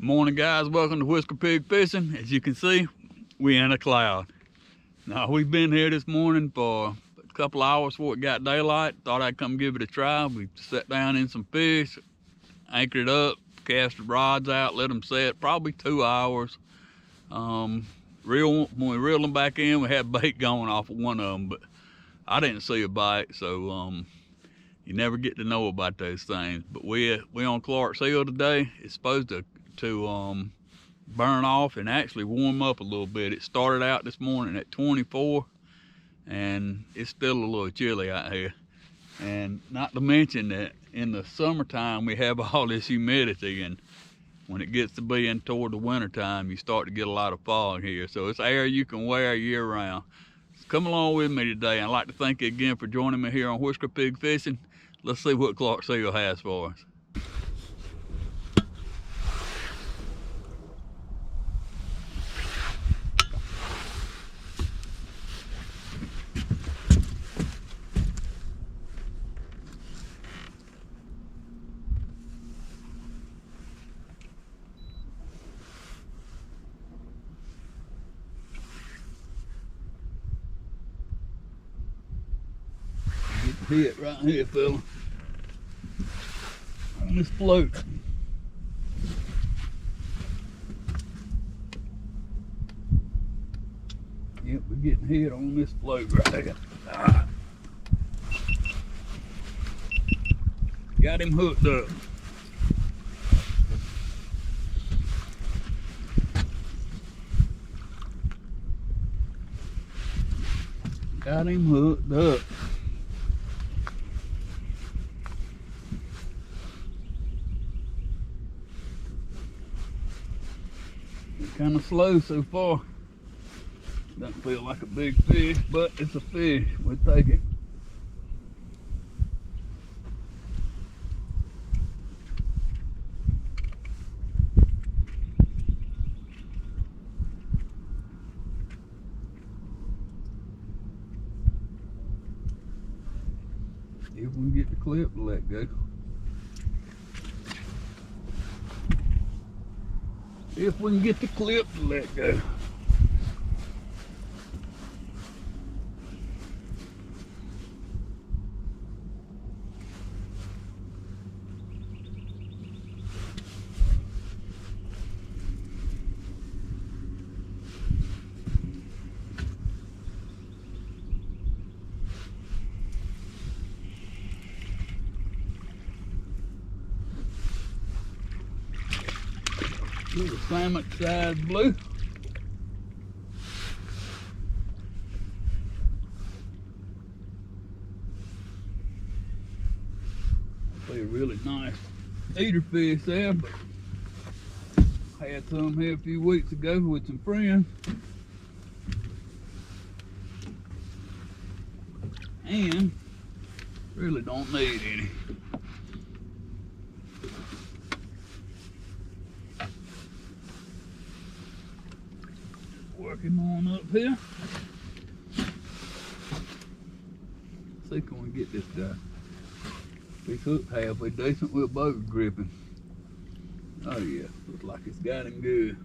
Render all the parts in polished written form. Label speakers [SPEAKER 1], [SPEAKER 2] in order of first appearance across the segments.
[SPEAKER 1] Morning guys, welcome to Whisker Pig Fishing. As you can see, we in a cloud. Now we've been here this morning for a couple hours before it got daylight. Thought I'd come give it a try. We sat down in some fish, anchored up, cast the rods out, let them set, probably 2 hours. When we reeled them back in, we had bait going off of one of them, but I didn't see a bite, so you never get to know about those things. But we on Clark's Hill today. It's supposed to burn off and actually warm up a little bit. It started out this morning at 24 and it's still a little chilly out here. And not to mention that in the summertime we have all this humidity, and when it gets to being toward the winter time you start to get a lot of fog here. So it's air you can wear year round. So come along with me today. I'd like to thank you again for joining me here on Whisker Pig Fishing. Let's see what Clark's Hill has for us. Hit right here, fella, on this float. Yep, we're getting hit on this float right here. Got him hooked up. Got him hooked up. Kind of slow so far. Doesn't feel like a big fish, but it's a fish. We'll take it. See if we can get the clip to let go. If we can get the clip to let go. Little salmon size blue. Be a really nice eater fish there, but had some here a few weeks ago with some friends. And really don't need any. Work him on up here. See, can we get this guy? If he's hooked halfway decent, we'll boat gripping. Oh yeah, looks like it's got him good.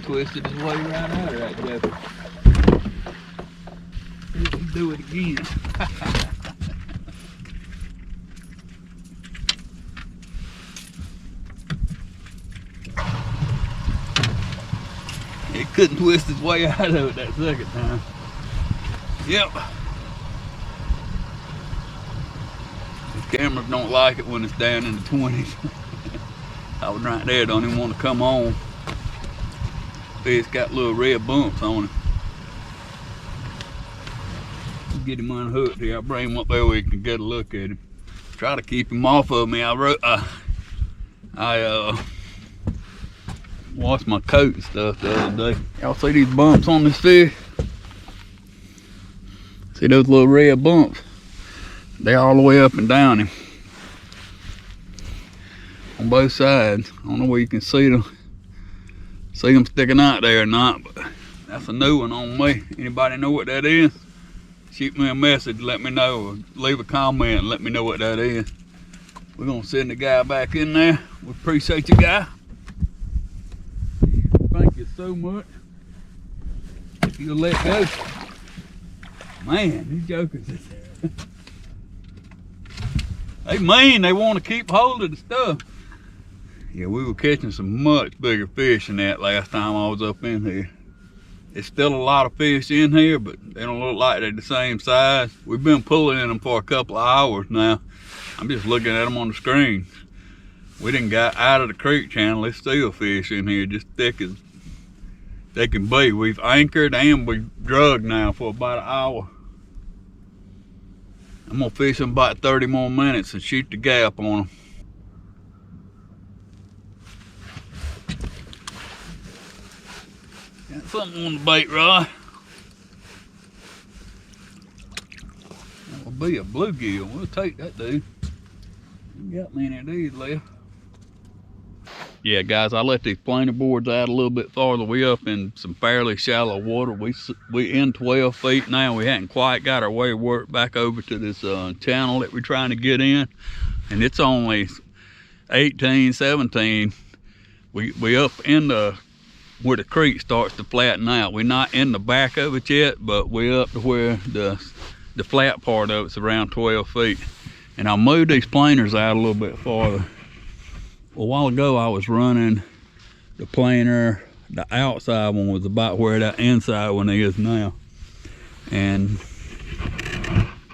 [SPEAKER 1] Twisted his way right out of that guppy. See if he can do it again. He couldn't twist his way out of it that second time. Yep. The cameras don't like it when it's down in the 20s. I was right there, don't even want to come on. Fish got little red bumps on it. Get him unhooked here. I'll bring him up there where you can get a look at him. Try to keep him off of me. I washed my coat and stuff the other day. Y'all see these bumps on this fish? See those little red bumps? They're all the way up and down him. On both sides. I don't know where you can see them sticking out there or not, but that's a new one on me. Anybody know what that is? Shoot me a message, let me know, or leave a comment and let me know what that is. We're gonna send the guy back in there. We appreciate you, guy. Thank you so much. If you'll let go. Man, these jokers is they mean, they want to keep hold of the stuff. Yeah, we were catching some much bigger fish than that last time I was up in here. There's still a lot of fish in here, but they don't look like they're the same size. We've been pulling in them for a couple of hours now. I'm just looking at them on the screen. We done got out of the creek channel. There's still fish in here, just thick as they can be. We've anchored and we've drugged now for about an hour. I'm gonna fish them about 30 more minutes and shoot the gap on them. Got something on the bait rod. That will be a bluegill. We'll take that, dude. We got many of these left. Yeah, guys, I let these planer boards out a little bit farther. We up in some fairly shallow water. We in 12 feet now. We hadn't quite got our way worked back over to this channel that we're trying to get in, and it's only 18, 17. We up in the where the creek starts to flatten out. We're not in the back of it yet, but we're up to where the flat part of it's around 12 feet. And I'll move these planers out a little bit farther. A while ago I was running the planer, the outside one was about where that inside one is now. And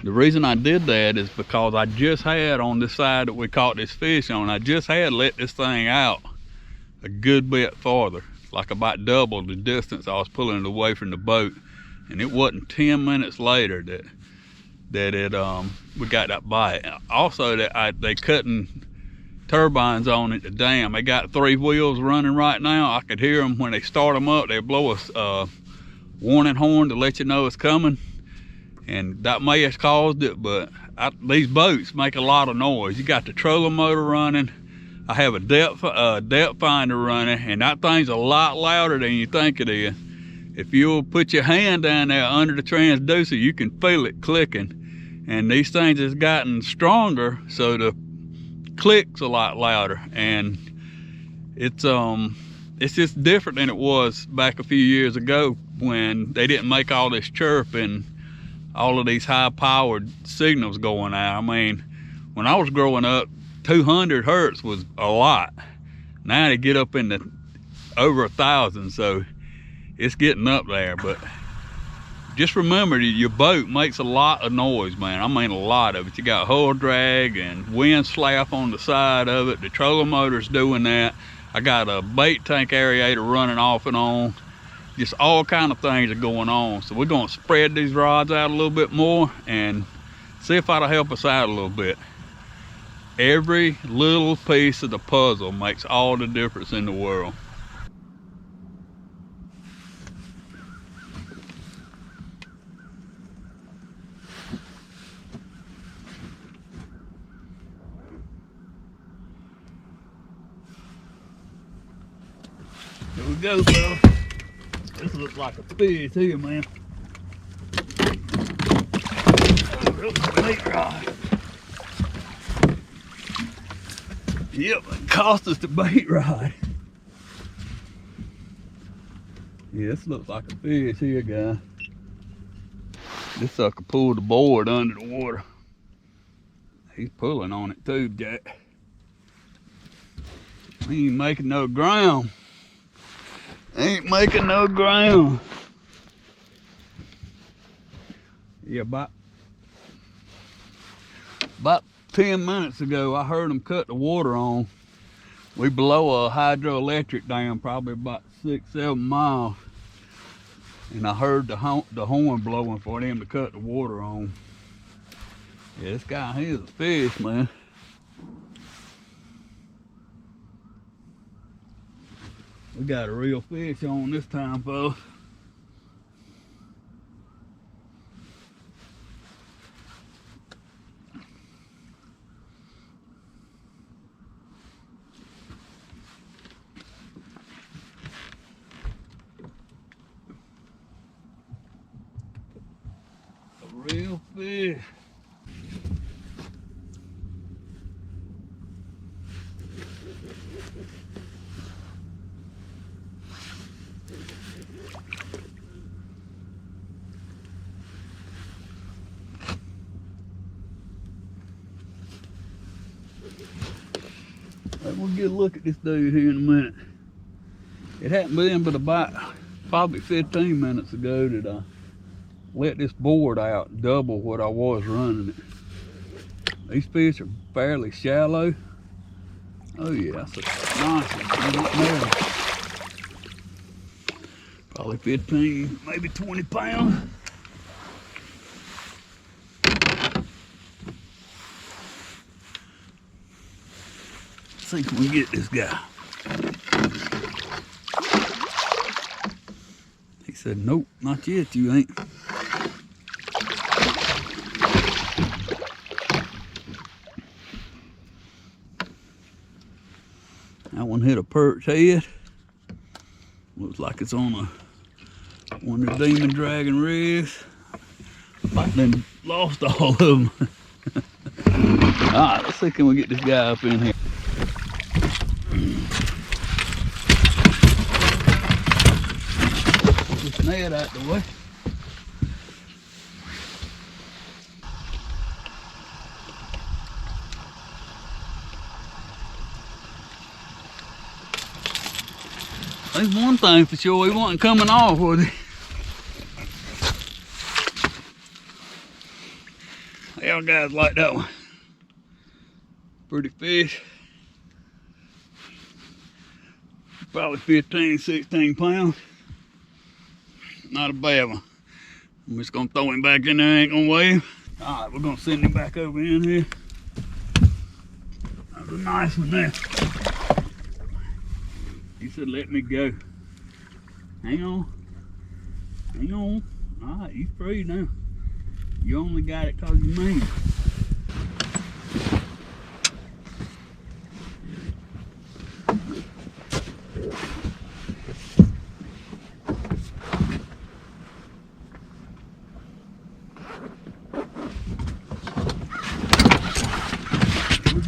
[SPEAKER 1] the reason I did that is because I just had on this side that we caught this fish on, I just had let this thing out a good bit farther, like about double the distance I was pulling it away from the boat. And it wasn't 10 minutes later that we got that bite. Also, they cutting turbines on at the dam. They got 3 wheels running right now. I could hear them when they start them up. They blow a warning horn to let you know it's coming, and that may have caused it, but these boats make a lot of noise. You got the trolling motor running. I have a depth finder running, and that thing's a lot louder than you think it is. If you'll put your hand down there under the transducer, you can feel it clicking. And these things has gotten stronger, so the click's a lot louder, and it's just different than it was back a few years ago when they didn't make all this chirp and all of these high-powered signals going out. I mean, when I was growing up, 200 hertz was a lot. Now they get up in the over 1,000, so it's getting up there. But just remember, your boat makes a lot of noise, man. I mean, a lot of it. You got hull drag and wind slap on the side of it. The trolling motor's doing that. I got a bait tank aerator running off and on. Just all kind of things are going on. So we're gonna spread these rods out a little bit more and see if that'll help us out a little bit. Every little piece of the puzzle makes all the difference in the world. Here we go, fella. This looks like a fish here, man. Oh, bait rod. Yep, it cost us the bait rod. Yeah, this looks like a fish here, guys. This sucker pulled the board under the water. He's pulling on it too, Jack. He ain't making no ground. Ain't making no ground. Yeah, about 10 minutes ago, I heard them cut the water on. We below a hydroelectric dam, probably about 6-7 miles. And I heard the horn blowing for them to cut the water on. Yeah, this guy here's a fish, man. We got a real fish on this time, folks. Real fish. We'll get a look at this dude here in a minute. It hadn't been but about probably 15 minutes ago that I let this board out double what I was running it. These fish are fairly shallow. Oh yeah, that's a nice one. Probably 15, maybe 20 pounds. See if we can get this guy. He said, nope, not yet, you ain't. That one hit a perch head. Looks like it's on one of the Demon Dragon rigs. I then lost all of them. Alright, let's see, can we get this guy up in here? Net out the way. There's one thing for sure, he wasn't coming off, was he? Y'all guys like that one. Pretty fish. Probably 15, 16 pounds. Not a bad one. I'm just gonna throw him back in there, ain't gonna weigh him. All right, we're gonna send him back over in here. That was a nice one there. He said, let me go. Hang on. Hang on. All right, he's free now. You only got it cause you made it.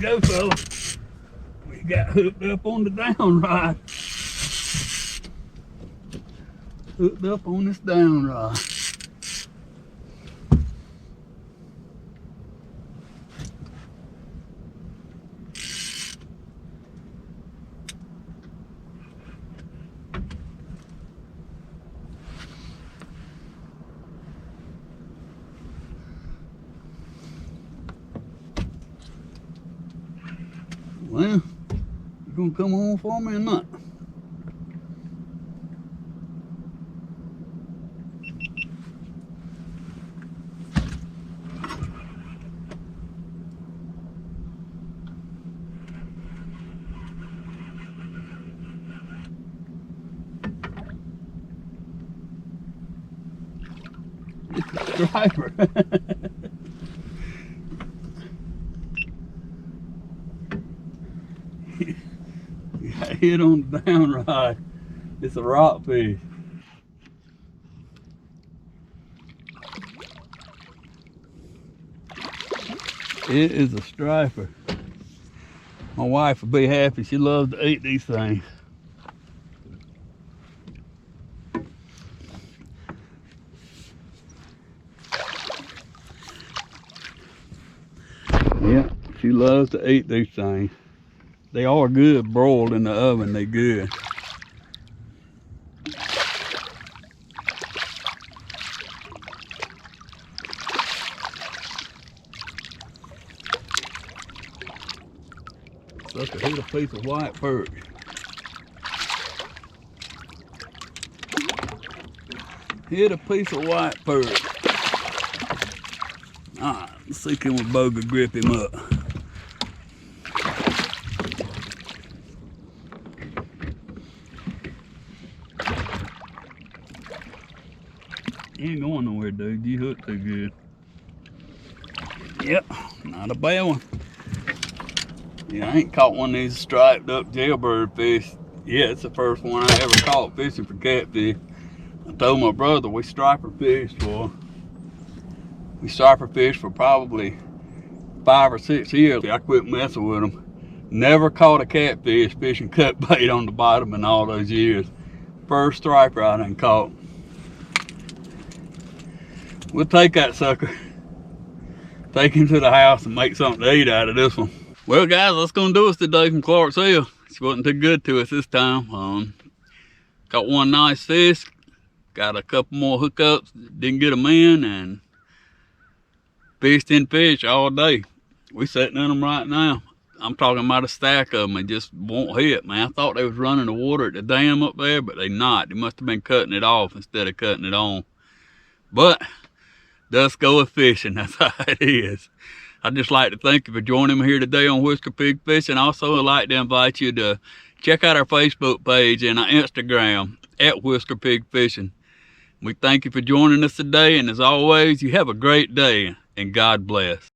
[SPEAKER 1] Go, fella. We got hooked up on the down rod. Hooked up on this down rod. Well, you gonna come home for me or not? It's a striper. Got hit on the down rod. It's a rockfish. It is a striper. My wife would be happy. She loves to eat these things. Yeah, she loves to eat these things. They are good broiled in the oven, they good. Sucker hit a piece of white perch. Hit a piece of white perch. Alright, let's see can we boga grip him up. You ain't going nowhere, dude. You hooked too good. Yep, not a bad one. Yeah, I ain't caught one of these striped up jailbird fish. Yeah, it's the first one I ever caught fishing for catfish. I told my brother we striper fished for. We striper fished for probably 5 or 6 years. I quit messing with them. Never caught a catfish fishing cut bait on the bottom in all those years. First striper I done caught. We'll take that sucker, take him to the house and make something to eat out of this one. Well guys, that's gonna do us today from Clark's Hill. She wasn't too good to us this time. Caught one nice fish, got a couple more hookups, didn't get them in, and fished and fished all day. We sitting in them right now. I'm talking about a stack of them, and just won't hit, man. I thought they was running the water at the dam up there, but they not. They must have been cutting it off instead of cutting it on. But does go with fishing, that's how it is. I'd just like to thank you for joining me here today on Whisker Pig Fishing. Also, I'd like to invite you to check out our Facebook page and our Instagram at Whisker Pig Fishing. We thank you for joining us today, and as always, you have a great day, and God bless.